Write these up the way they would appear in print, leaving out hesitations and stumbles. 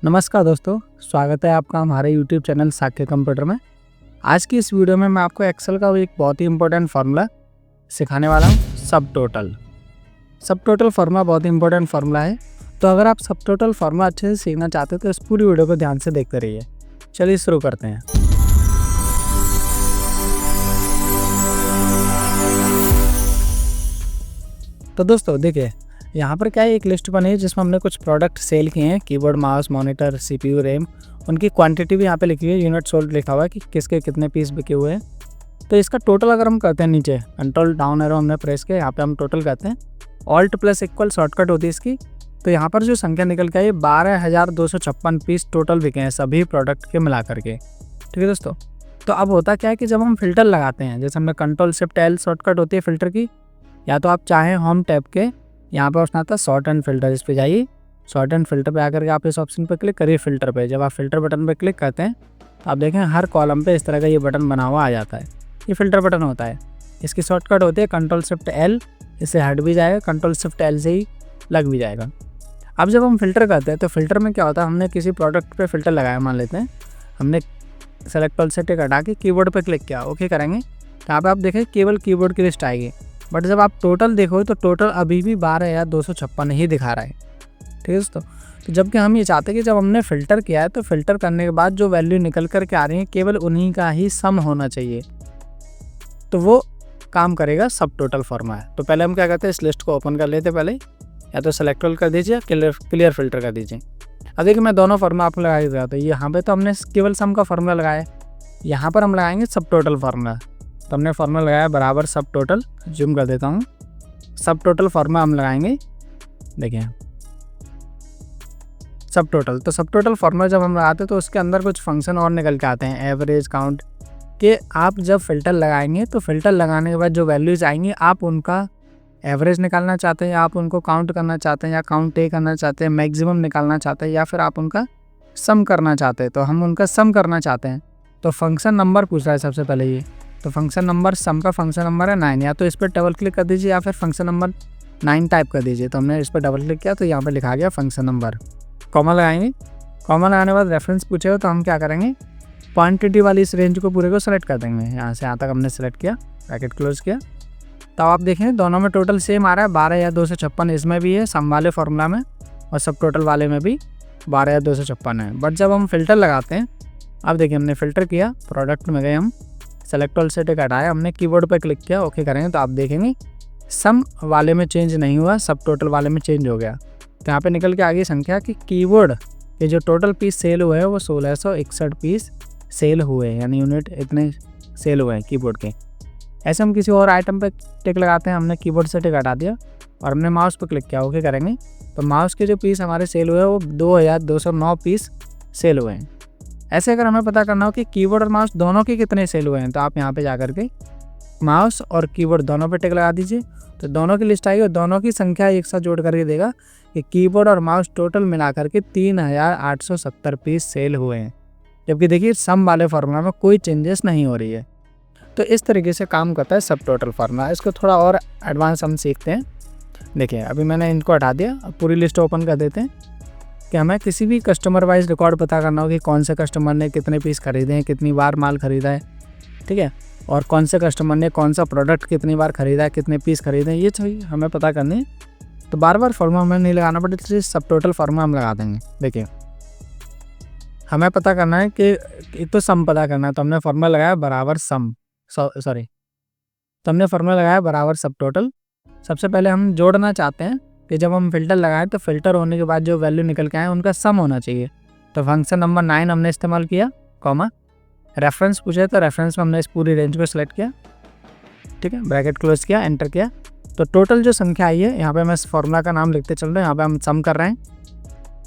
नमस्कार दोस्तों, स्वागत है आपका हमारे YouTube चैनल साक्य कंप्यूटर में। आज की इस वीडियो में मैं आपको एक्सेल का एक बहुत ही इंपॉर्टेंट फार्मूला सिखाने वाला हूँ, सब टोटल। सब टोटल फार्मूला बहुत ही इंपॉर्टेंट फार्मूला है, तो अगर आप सब टोटल फार्मूला अच्छे से सीखना चाहते हो तो इस पूरी वीडियो को ध्यान से देखते रहिए। चलिए शुरू करते हैं। तो दोस्तों देखिए, यहाँ पर क्या है, एक लिस्ट बनी है जिसमें हमने कुछ प्रोडक्ट सेल किए हैं, keyboard, mouse, monitor, CPU, RAM. उनकी क्वांटिटी भी यहाँ पे लिखी हुई है, यूनिट सोल्ड लिखा हुआ है कि किसके कितने पीस बिके हुए हैं। तो इसका टोटल अगर हम करते हैं, नीचे कंट्रोल डाउन एरो हमने प्रेस किया, यहाँ पे हम टोटल करते हैं, ऑल्ट प्लस इक्वल शॉर्टकट होती है इसकी। तो यहाँ पर जो संख्या निकल के आई, 12,256 पीस टोटल बिके हैं सभी प्रोडक्ट के मिला करके। ठीक है दोस्तों, तो अब होता क्या है कि जब हम फिल्टर लगाते हैं, जैसे हमने कंट्रोल शिफ्ट L शॉर्टकट होती है फिल्टर की, या तो आप चाहें होम टैब के यहाँ पे ऑप्शन आता है सॉर्ट एंड फिल्टर, इस पे जाइए, सॉर्ट एंड फिल्टर पे आकर के आप इस ऑप्शन पे क्लिक करिए फिल्टर पे। जब आप फिल्टर बटन पे क्लिक करते हैं तो आप देखें हर कॉलम पे इस तरह का ये बटन बना हुआ आ जाता है, ये फिल्टर बटन होता है। इसकी शॉर्टकट होती है कंट्रोल शिफ्ट L, इससे हट भी जाएगा, कंट्रोल शिफ्ट L से ही लग भी जाएगा। अब जब हम फिल्टर करते हैं तो फिल्टर में क्या होता है, हमने किसी प्रोडक्ट पर फिल्टर लगाया, मान लेते हैं हमने सेलेक्ट ऑल से टिक हटा के कीबोर्ड पर क्लिक किया, ओके करेंगे, तो यहाँ पर आप देखें केवल कीबोर्ड की लिस्ट आएगी। बट जब आप टोटल देखो तो टोटल अभी भी 12,256 ही दिखा रहा है। ठीक है दोस्तों, तो जबकि हम ये चाहते हैं कि जब हमने फ़िल्टर किया है तो फ़िल्टर करने के बाद जो वैल्यू निकल कर के आ रही है केवल उन्हीं का ही सम होना चाहिए, तो वो काम करेगा सब टोटल फॉर्मा है। तो पहले हम क्या करते हैं, इस लिस्ट को ओपन कर लेते हैं पहले, या तो सेलेक्ट ऑल कर दीजिए, क्लियर फिल्टर कर दीजिए। अब देखिए मैं दोनों फार्मूला आपको लगा दिया था, यहाँ पर तो हमने केवल सम का फार्मूला लगाया है, यहाँ पर हम लगाएंगे सब टोटल फार्मूला। तो हमने फार्मूला लगाया बराबर सब टोटल, जूम कर देता हूँ, सब टोटल फार्मूला हम लगाएंगे। देखिए सब टोटल, तो सब टोटल फार्मूला जब हम लगाते हैं तो उसके अंदर कुछ फंक्शन और निकल के आते हैं, एवरेज, काउंट, कि आप जब फ़िल्टर लगाएंगे तो फ़िल्टर लगाने के बाद जो वैल्यूज़ आएंगी आप उनका एवरेज निकालना चाहते हैं, या आप उनको काउंट करना चाहते हैं, या काउंट ए करना चाहते हैं, मैक्सिमम निकालना चाहते हैं, या फिर आप उनका सम करना चाहते हैं। तो हम उनका सम करना चाहते हैं, तो फंक्शन नंबर पूछ रहा है सबसे पहले ये, तो फंक्शन नंबर, सम का फंक्शन नंबर है 9, या तो इस पर डबल क्लिक कर दीजिए या फिर फंक्शन नंबर 9 टाइप कर दीजिए। तो हमने इस पर डबल क्लिक किया तो यहाँ पे लिखा गया फंक्शन नंबर, कॉमा लगाएंगे। कॉमा लगाने के बाद रेफरेंस पूछेगा तो हम क्या करेंगे, क्वांटिटी वाली इस रेंज को पूरे को सेलेक्ट कर देंगे, यहाँ से यहाँ तक हमने सेलेक्ट किया, ब्रैकेट क्लोज किया। तो आप देखें दोनों में टोटल सेम आ रहा है, 12,256 इसमें भी है सम वाले फार्मूला में, और सब टोटल वाले में भी 12,256 है। बट जब हम फिल्टर लगाते हैं, अब देखिए हमने फ़िल्टर किया, प्रोडक्ट में गए, हम सेलेक्ट ऑल से टिक हटाया, हमने कीबोर्ड पर क्लिक किया, ओके करेंगे, तो आप देखेंगे सम वाले में चेंज नहीं हुआ, सब टोटल वाले में चेंज हो गया। तो यहाँ पे निकल के आ गई संख्या कि कीबोर्ड के जो टोटल पीस सेल हुए हैं वो 1661 पीस सेल हुए हैं, यानी यूनिट इतने सेल हुए हैं कीबोर्ड के। ऐसे हम किसी और आइटम पर टिक लगाते हैं, हमने कीबोर्ड से टिक हटा दिया और हमने माउस पर क्लिक किया, ओके करेंगे, तो माउस के जो पीस हमारे सेल हुए हैं वो 2,209 पीस सेल हुए हैं। ऐसे अगर हमें पता करना हो कि कीबोर्ड और माउस दोनों के कितने सेल हुए हैं, तो आप यहाँ पे जाकर के माउस और कीबोर्ड दोनों पे टिक लगा दीजिए, तो दोनों की लिस्ट आएगी और दोनों की संख्या एक साथ जोड़ करके देगा कि कीबोर्ड और माउस टोटल मिला करके 3,870 पीस सेल हुए हैं। जबकि देखिए सम वाले फार्मूला में कोई चेंजेस नहीं हो रही है। तो इस तरीके से काम करता है सब टोटल फार्मूला। इसको थोड़ा और एडवांस हम सीखते हैं। देखिए अभी मैंने इनको हटा दिया, अब पूरी लिस्ट ओपन कर देते हैं कि हमें किसी भी कस्टमर वाइज रिकॉर्ड पता करना हो कि कौन से कस्टमर ने कितने पीस खरीदे हैं, कितनी बार माल खरीदा है, ठीक है, और कौन से कस्टमर ने कौन सा प्रोडक्ट कितनी बार खरीदा है, कितने पीस खरीदे हैं, ये चाहिए हमें पता करने है। तो बार बार फार्मूला हमें नहीं लगाना पड़े, इसलिए सब टोटल फार्मूला हम लगा देंगे। देखिए हमें पता करना है कि एक तो सम पता करना है, तो हमने फार्मूला लगाया बराबर सम, तो हमने फार्मूला लगाया बराबर सब टोटल। सबसे पहले हम जोड़ना चाहते हैं कि जब हम फ़िल्टर लगाएं तो फ़िल्टर होने के बाद जो वैल्यू निकल के आए उनका सम होना चाहिए। तो फंक्शन नंबर 9 हमने इस्तेमाल किया, कॉमा, रेफरेंस पूछे तो रेफरेंस में हमने इस पूरी रेंज को सिलेक्ट किया, ठीक है, ब्रैकेट क्लोज किया, एंटर किया। तो टोटल जो संख्या आई है, यहाँ पे मैं इस फार्मूला का नाम लिखते चल रहा हूँ, यहाँ पे हम सम कर रहे हैं,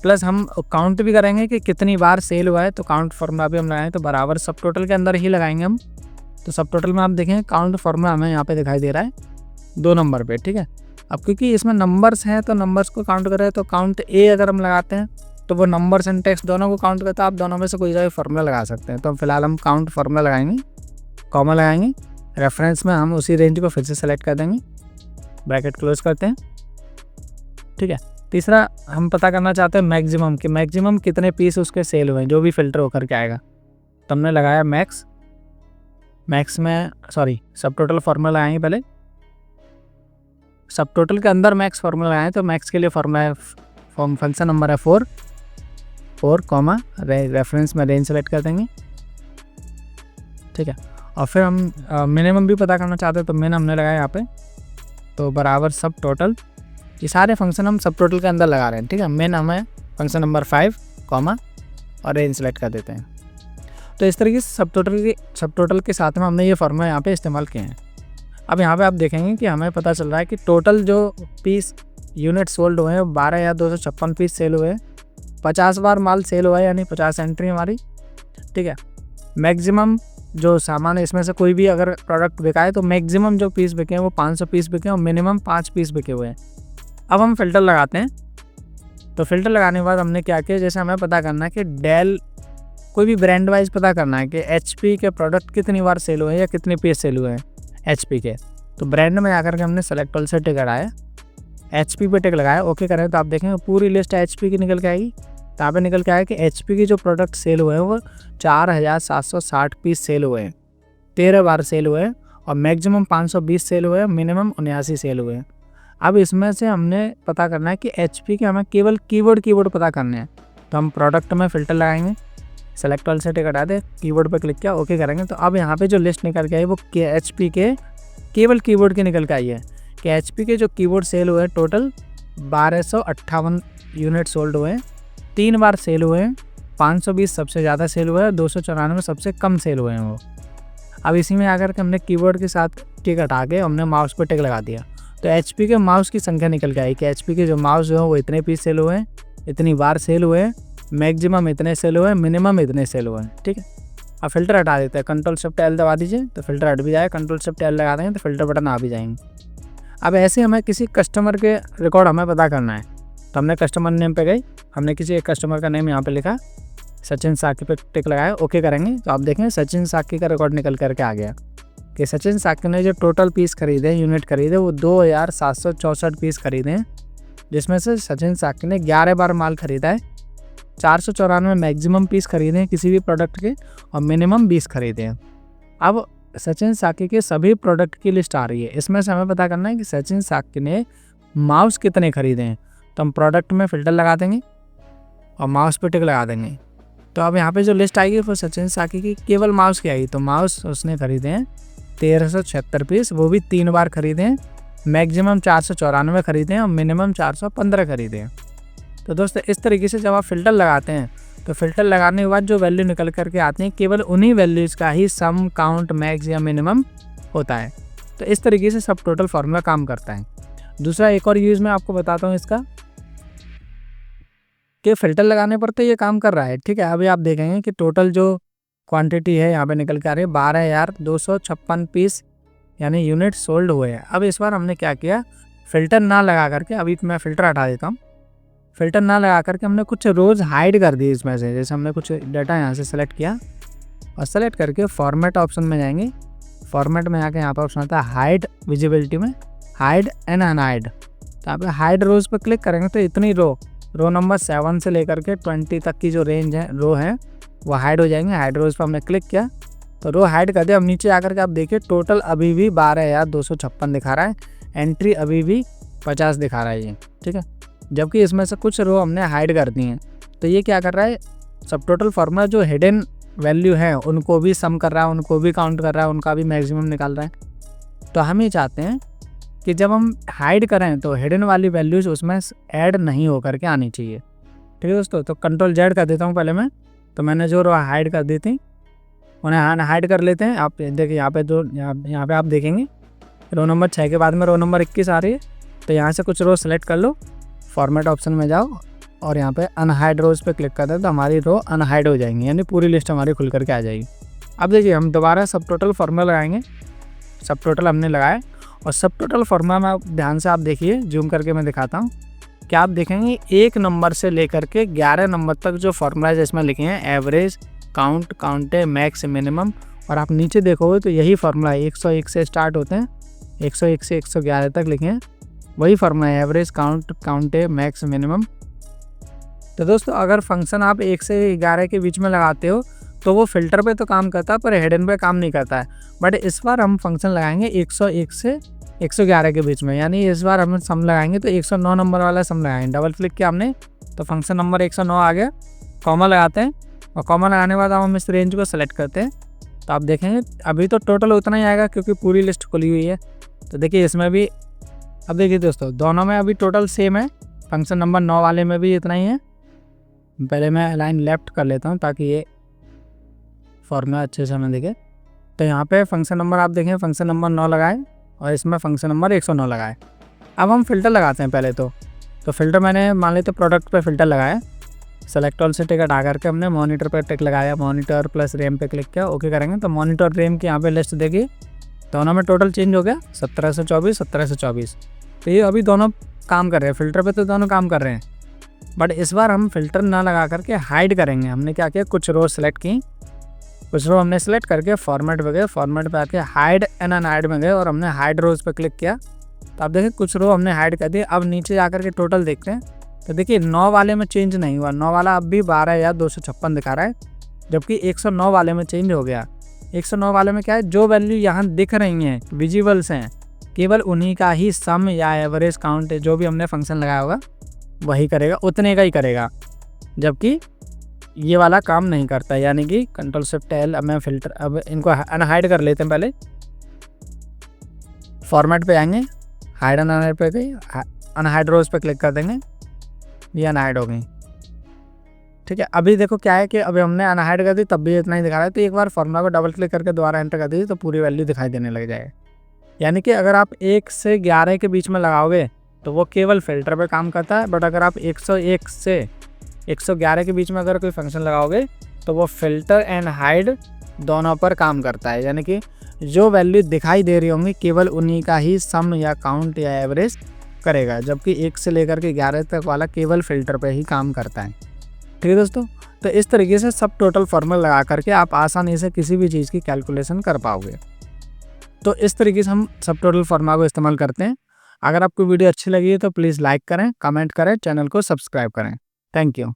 प्लस हम काउंट भी करेंगे कि कितनी बार सेल हुआ है, तो काउंट फार्मूला भी हम लगाएं, तो बराबर सब टोटल के अंदर ही लगाएंगे हम। तो सब टोटल में आप देखें काउंट फार्मूला हमें यहाँ पे दिखाई दे रहा है 2 नंबर पे, ठीक है। अब क्योंकि इसमें नंबर्स हैं तो नंबर्स को काउंट करें, तो काउंट ए अगर हम लगाते हैं तो वो नंबर्स एंड टेक्स्ट दोनों को काउंट करता है, आप दोनों में से कोई सा भी फार्मूला लगा सकते हैं। तो फिलहाल हम काउंट फार्मूला लगाएंगे, कॉमा लगाएंगे, रेफरेंस में हम उसी रेंज को फिर से सेलेक्ट कर देंगे, ब्रैकेट क्लोज करते हैं, ठीक है। तीसरा हम पता करना चाहते हैं मैक्सिमम, कि मैक्सिमम कितने पीस उसके सेल हुए हैं जो भी फ़िल्टर होकर के आएगा। तो हमने लगाया मैक्स में सब टोटल फार्मूला लगाएंगे पहले। सब टोटल के अंदर मैक्स फार्मूला लगाएं, तो मैक्स के लिए फार्मूला है फंक्शन नंबर है 4 कॉमा रेफरेंस में रेंज सेलेक्ट कर देंगे, ठीक है। और फिर हम मिनिमम भी पता करना चाहते हैं, तो मिन हमने लगाया यहाँ पे, तो बराबर सब टोटल। ये सारे फंक्शन हम सब टोटल के अंदर लगा रहे हैं, ठीक है। मिन हमें फंक्शन नंबर 5 कॉमा और रेंज सेलेक्ट कर देते हैं। तो इस तरीके से सब टोटल के साथ में हमने ये फार्मूला यहाँ पे इस्तेमाल किए हैं। अब यहाँ पे आप देखेंगे कि हमें पता चल रहा है कि टोटल जो पीस यूनिट सोल्ड हुए हैं 12,256 पीस सेल हुए हैं। 50 बार माल सेल हुआ है, यानी 50 एंट्री हमारी, ठीक है। मैक्सिमम जो सामान है, इसमें से कोई भी अगर प्रोडक्ट बिका है तो मैक्सिमम जो पीस बिके हैं वो 500 पीस बिके हैं और मिनिमम 5 पीस बिके हुए हैं। अब हम फ़िल्टर लगाते हैं। तो फ़िल्टर लगाने के बाद हमने क्या किया, जैसे हमें पता करना है कि डेल कोई भी ब्रांड वाइज पता करना है कि HP के प्रोडक्ट कितनी बार सेल हुए हैं या कितने पीस सेल हुए हैं HP के। तो ब्रांड में आकर के हमने सेलेक्ट ऑल से टिक लगाया, HP पे टिक लगाया, ओके करें तो आप देखेंगे पूरी लिस्ट HP की निकल के आएगी। तो यहाँ पे निकल के आया कि HP की जो प्रोडक्ट सेल हुए हैं वो 4,760 पीस सेल हुए हैं, 13 बार सेल हुए हैं और मैक्सिमम 520 सेल हुए हैं, मिनिमम 79 सेल हुए हैं। अब इसमें से हमने पता करना है कि HP के हमें केवल कीवर्ड पता करने हैं। तो हम प्रोडक्ट में फ़िल्टर लगाएंगे, सेलेक्ट ऑल से टिक हटा दे, कीवर्ड पर क्लिक किया, ओके करेंगे। तो अब यहाँ पे जो लिस्ट निकल के आई वो HP के केवल कीवर्ड की निकल के आई है कि HP के जो कीवर्ड सेल हुए हैं टोटल 1258 यूनिट सोल्ड हुए हैं, 3 बार सेल हुए हैं, 520 सबसे ज़्यादा सेल हुए हैं, 294 सबसे कम सेल हुए हैं वो। अब इसी में आकर के हमने कीवर्ड के साथ टिक हटा के हमने माउस पर टिक लगा दिया। तो HP के माउस की संख्या निकल के आई कि HP के जो माउस जो है वो इतने पीस सेल हुए हैं, इतनी बार सेल हुए हैं, मैक्सिमम इतने सेल हुए हैं, मिनिमम इतने सेल हुए हैं, ठीक है। अब फ़िल्टर हटा देते हैं, Ctrl+L दबा दीजिए तो फ़िल्टर हट भी जाएगा, Ctrl+L लगा देंगे तो फ़िल्टर बटन आ भी जाएंगे। अब ऐसे हमें किसी कस्टमर के रिकॉर्ड हमें पता करना है। तो हमने कस्टमर नेम पे गई, हमने किसी एक कस्टमर का नेम यहाँ पे लिखा, सचिन साकी पे टिक लगाया, ओके करेंगे। तो आप देखें सचिन साकी का रिकॉर्ड निकल करके आ गया कि सचिन साकी ने जो टोटल पीस खरीदे, यूनिट खरीदे, वो 2,764 पीस खरीदे हैं, जिसमें से सचिन साकी ने 11 बार माल खरीदा है, 494 मैक्सिमम पीस खरीदे हैं किसी भी प्रोडक्ट के और मिनिमम 20 खरीदे हैं। अब सचिन साकी के सभी प्रोडक्ट की लिस्ट आ रही है, इसमें से हमें पता करना है कि सचिन साकी ने माउस कितने खरीदे हैं। तो हम प्रोडक्ट में फ़िल्टर लगा देंगे और माउस पे टिक लगा देंगे। तो अब यहाँ पे जो लिस्ट आएगी वो सचिन साकी की केवल माउस की आएगी। तो माउस उसने खरीदे हैं 1376 पीस, वो भी 3 बार खरीदे हैं, मैक्सिमम 494 खरीदे हैं और मिनिमम 415 खरीदे हैं। तो दोस्तों इस तरीके से जब आप फ़िल्टर लगाते हैं तो फ़िल्टर लगाने के बाद जो वैल्यू निकल करके आती है केवल उन्हीं वैल्यूज़ का ही सम, काउंट, मैक्स या मिनिमम होता है। तो इस तरीके से सब टोटल फार्मूला काम करता है। दूसरा एक और यूज़ मैं आपको बताता हूँ इसका, कि फ़िल्टर लगाने पर तो ये काम कर रहा है, ठीक है। अभी आप देखेंगे कि टोटल जो क्वांटिटी है यहाँ पे निकल के आ रही है 12,256 पीस, यानी यूनिट सोल्ड हुए हैं। अब इस बार हमने क्या किया, फ़िल्टर ना लगा करके, अभी मैं फ़िल्टर हटा देता हूँ, फ़िल्टर ना लगा करके हमने कुछ रोज़ हाइड कर दी इसमें से। जैसे हमने कुछ डाटा यहाँ से सेलेक्ट किया और सेलेक्ट करके फॉर्मेट ऑप्शन में जाएंगे, फॉर्मेट में आके यहाँ पर ऑप्शन आता है हाइड, विजिबिलिटी में हाइड एंड अनहाइड। तो यहाँ पे हाइड रोज़ पर क्लिक करेंगे तो इतनी रो नंबर 7 से लेकर के 20 तक की जो रेंज है, रो है, वो हाइड हो जाएंगे। हाइड रोज़ पर हमने क्लिक किया तो रो हाइड कर दिया। अब नीचे आकर के आप देखिए टोटल अभी भी 12,256 दिखा रहा है, एंट्री अभी भी 50 दिखा रहा है ये, ठीक है। जबकि इसमें से कुछ रो हमने हाइड कर दी हैं। तो ये क्या कर रहा है, सब टोटल फार्मूला जो हिडन वैल्यू है उनको भी सम कर रहा है, उनको भी काउंट कर रहा है, उनका भी मैक्सिमम निकाल रहा है। तो हम ये चाहते हैं कि जब हम हाइड करें तो हिडन वाली वैल्यूज़ उसमें ऐड नहीं हो करके आनी चाहिए, ठीक है दोस्तों। तो Ctrl+Z कर देता हूँ पहले मैं। तो मैंने जो रो हाइड कर दी थी उन्हें हाइड कर लेते हैं। आप देखिए यहाँ पे जो यहाँ पे आप देखेंगे रो नंबर 6 के बाद में रो नंबर 21 आ रही है। तो यहाँ से कुछ रो सेलेक्ट कर लो, फॉर्मेट ऑप्शन में जाओ और यहाँ पे अनहाइड रोज़ पे क्लिक कर दे तो हमारी रो अनहाइड हो जाएंगी, यानी पूरी लिस्ट हमारी खुल करके आ जाएगी। अब देखिए हम दोबारा सब टोटल फार्मूला लगाएंगे। सब टोटल हमने लगाया और सब टोटल फार्मूला में ध्यान से आप देखिए, जूम करके मैं दिखाता हूँ कि आप देखेंगे 1 नंबर से लेकर के 11 नंबर तक जो फार्मूलाज इसमें लिखे हैं, एवरेज, काउंट, काउंटे, मैक्स, मिनिमम, और आप नीचे देखोगे तो यही फार्मूला 101 से स्टार्ट होते हैं, 101 से 111 तक लिखे हैं। वही फॉर्मूला है एवरेज, काउंट है, मैक्स, मिनिमम। तो दोस्तों अगर फंक्शन आप 1 से 11 के बीच में लगाते हो तो वो फिल्टर पे तो काम करता है पर हिडन पे काम नहीं करता है। बट इस बार हम फंक्शन लगाएंगे 101 से 111 के बीच में, यानी इस बार हम सम लगाएंगे तो 109 नंबर वाला सम लगाएंगे। डबल क्लिक किया हमने तो फंक्शन नंबर 109 आ गया, कॉमा लगाते हैं और कॉमा लगाने के बाद हम इस रेंज को सेलेक्ट करते हैं। तो आप देखेंगे अभी तो टोटल उतना ही आएगा क्योंकि पूरी लिस्ट खुली हुई है। तो देखिए इसमें भी, अब देखिए दोस्तों दोनों में अभी टोटल सेम है, फंक्शन नंबर 9 वाले में भी इतना ही है। पहले मैं लाइन लेफ्ट कर लेता हूँ ताकि ये फॉर्मूला अच्छे से हमें दिखे। तो यहाँ पे फंक्शन नंबर आप देखें, फंक्शन नंबर 9 लगाए और इसमें फंक्शन नंबर 109 लगाए। अब हम फ़िल्टर लगाते हैं पहले तो फ़िल्टर मैंने मान लेते प्रोडक्ट पे फ़िल्टर लगाया, सेलेक्ट ऑल से टिक हटा करके हमने मॉनिटर पे टिक लगाया, मॉनिटर प्लस रेम पे क्लिक किया, ओके करेंगे तो मॉनिटर रेम की यहाँ पे लिस्ट देखिए दोनों में टोटल चेंज हो गया 17 से 24, 17 से 24। तो ये अभी दोनों काम कर रहे हैं, फ़िल्टर पे तो दोनों काम कर रहे हैं। बट इस बार हम फ़िल्टर ना लगा करके हाइड करेंगे। हमने क्या किया, कुछ रो सेलेक्ट की, कुछ रो हमने सेलेक्ट करके फॉर्मेट पे गए, फॉर्मेट पे आके हाइड एंड अनहाइड में गए और हमने हाइड रोज पे क्लिक किया। तो आप देखिए कुछ रो हमने हाइड कर दिए। अब नीचे जाकर के टोटल देखते हैं तो देखिए 9 वाले में चेंज नहीं हुआ, 9 वाला अब भी 12,256 दिखा रहा है, जबकि 109 वाले में चेंज हो गया। 109 वाले में क्या है, जो वैल्यू यहाँ दिख रही हैं विजिबल्स हैं केवल उन्हीं का ही सम या एवरेज काउंट जो भी हमने फंक्शन लगाया होगा वही करेगा, उतने का ही करेगा, जबकि ये वाला काम नहीं करता। यानी कि कंट्रोल शिफ्ट एल, अब मैं फिल्टर, अब इनको अनहाइड कर लेते हैं। पहले फॉर्मेट पे आएंगे, हाइड अनहाइड पे गई, अनहाइड रोज पे क्लिक कर देंगे, ये अनहाइड हो गई। ठीक है, अभी देखो क्या है कि अभी हमने अनहाइड कर दी तब भी इतना ही दिखा रहा है। तो एक बार फॉर्मूला को डबल क्लिक करके दोबारा एंटर कर दीजिए तो पूरी वैल्यू दिखाई देने लग जाएगा। यानी कि अगर आप 1 से 11 के बीच में लगाओगे तो वो केवल फिल्टर पे काम करता है, बट अगर आप 101 से 111 के बीच में अगर कोई फंक्शन लगाओगे तो वो फिल्टर एंड हाइड दोनों पर काम करता है। यानी कि जो वैल्यू दिखाई दे रही होंगी केवल उन्हीं का ही सम या काउंट या एवरेज करेगा, जबकि 1 से लेकर के 11 तक वाला केवल फिल्टर पे ही काम करता है। ठीक है दोस्तों, तो इस तरीके से सब टोटल फॉर्मूला लगा करके आप आसानी से किसी भी चीज़ की कैलकुलेशन कर पाओगे। तो इस तरीके से हम सब टोटल फॉर्मूला को इस्तेमाल करते हैं। अगर आपको वीडियो अच्छी लगी है तो प्लीज़ लाइक करें, कमेंट करें, चैनल को सब्सक्राइब करें। Thank you.